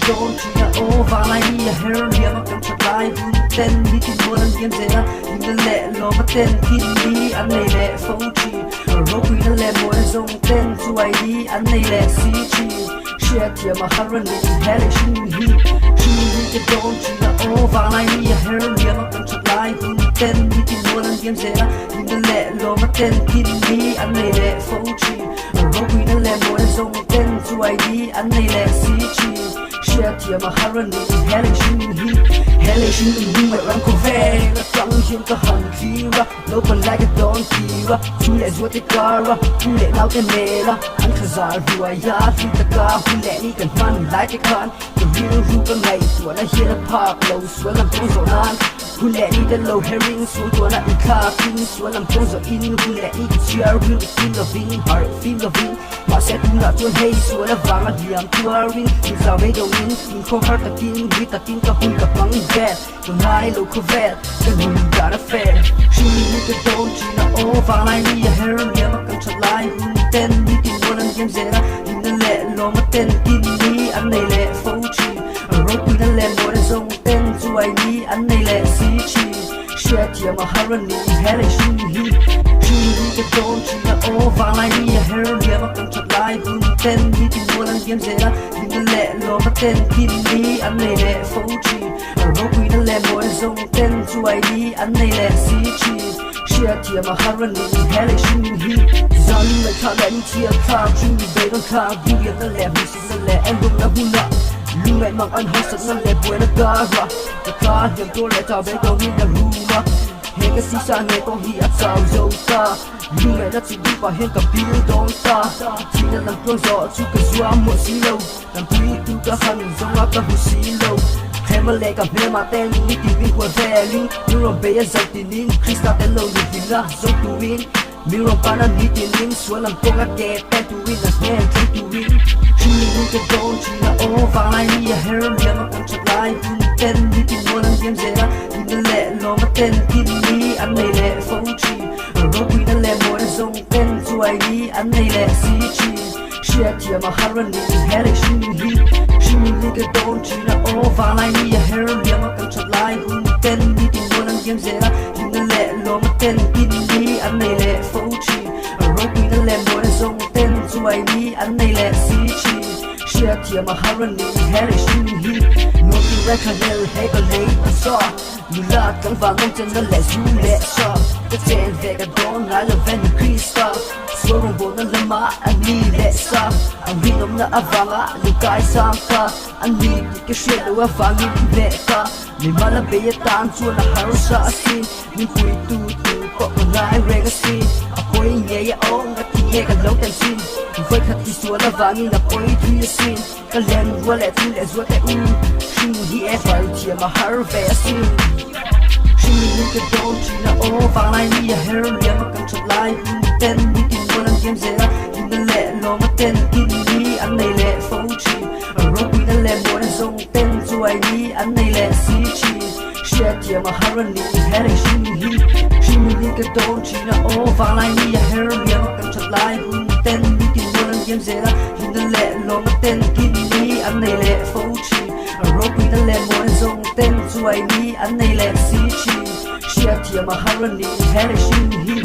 cái đồn chỉ là ô và lại đi là hero liam mà cầm chặt lại hun tên đi tìm mua lần game dễ là nhưng nó lẹ lo mà tên tin đi anh này lẹ phẫu chỉ rồi quy nó lẹ mua nó dùng tên chú ai đi anh này lẹ xí chỉ share thiệp mà haran đi hay là xin hi cái đồn chỉ là ô và lại đi là hero liam mà cầm chặt lại hun tên đi tìm mua lần game dễ là nhưng nó lẹ lo mà tên tin đi anh này lẹ phẫu chỉ rồi quy nó lẹ mua nó dùng tên chú ai đi anh này lẹ xí chỉ share thiệp mà haran đi hay là xin hi hay là xin hi mà răng cô về là trắng hiên có hẳn khí ra lâu còn lại cái đón khí ra chú lệ ruột cái car ra chú lệ lao cái mê ra anh khờ giả rùa ya chú ta ca chú lệ đi cần man lại cái khăn cái real ru cái ngày tuổi là hiên là park lâu xuống làm công rồi nan chú lệ đi cái low herring xuống tuổi là in caffeine xuống làm công rồi in chú lệ đi cái chia real cái feel loving heart feel loving mà sẽ cũng là chuồn hay xuống là vàng là điểm touring nhưng sao bây giờ mình không hurt ta tin cả hun cả băng vet còn hai lô cô vet cái hun đã fair chỉ cái đồn chỉ là ô vàng lại đi hero liam mà cầm chặt lại hun tên đi tìm mua lần game dễ là nhưng nó lẹ lo mà tên tin đi anh này lẹ phẫu chỉ rồi quy nó lẹ mua nó dùng tên chú ai đi anh này lẹ xí chỉ share thiệp mà haran đi hay là xin hi cái đồn chỉ là ô vàng lại đi hero liam mà cầm chặt lại hun tên đi tìm mua lần game dễ là nhưng nó lẹ lo mà tên tin đi anh này lẹ phẫu chỉ rồi quy nó lẹ mua nó dùng tên chú ai đi anh này lẹ xí chỉ share thiệp mà haran đi hay là xin hi giờ mình lại thả đánh chia thả chung về đông thả vui việc nó lẹ mình xin nó lẹ em đúng là vui lạ lúc này mang ăn hết nó lẹ buổi nó ca ra cái ca điểm tôi lại thả về đâu như là rùa hết cái xí xa nghe con hi áp sao dâu ta lúc này nó chỉ đi vào hết cả bill đón ta chỉ là làm cơn gió chú cái xóa một xí lâu làm quý tu cả hành giống áp ta một xí lâu em mà lẽ cả mẹ mà tên đi tìm viên của về linh nhưng rồi bây giờ tìm linh Krista tên lâu được tìm ra giống tu win mình rồi bạn đi tìm linh xuống làm công các kẻ tên tu win là nghe thấy tu win chỉ những cái đồn chỉ là ô vàng lại đi hero liam mà cầm chặt lại hun tên đi tìm mua lần game dễ là nhưng nó lẹ lo mà tên tin đi anh này lẹ phẫu chỉ rồi quy nó lẹ mua nó dùng tên chú ai đi anh này lẹ xí chỉ share thiệp mà haran đi hay là xin hi cái đồn chỉ là ô vàng lại đi hero liam mà cầm chặt lại hun tên đi tìm mua lần game dễ là nhưng nó lẹ lo mà tên tin đi anh này lẹ phẫu chỉ rồi quy nó lẹ mua nó dùng tên chú ai đi anh này lẹ xí chỉ share thiệp mà haran đi hay là xin hi nó tìm ra khả năng hay có lấy ăn so như là cắn vàng ông chân nó lẹ du lẹ so cái trên về cái đồn lại là ven Krista số rồng bộ nó lên má anh đi lẹ sa anh đi nông na vàng á lưu cái sang ka anh đi cái chuyện đâu vàng như lẹ ka mình mà là bây giờ tan chua là haro sa xin mình quy tu có còn lại legacy apoi nghe ya ông cái nghe cái lâu tên xin với khát đi xuống là vàng như là apoi tu xin cái lên qua lẹ tu lẹ ruột cái xin đi em phải chia mà haro về xin những cái đồn chỉ là ô vàng lại đi hero liam mà cầm chặt lại tên đi tìm mua lần game dễ là nhưng nó lẹ lo mà tên tin đi anh này lẹ phẫu chỉ rồi quy nó lẹ mua nó dùng tên chú ai đi anh này lẹ xí chỉ share thiệp mà haran đi hay là xin hi những cái đồn chỉ là ô vàng lại đi hero liam mà cầm chặt lại tên đi tìm mua lần game dễ là nhưng nó lẹ lo mà tên tin đi anh này lẹ phẫu chỉ rồi quy nó lẹ mua nó dùng tên chú ai đi anh này lẹ xí chỉ share thiệp mà haran đi hay là xin hi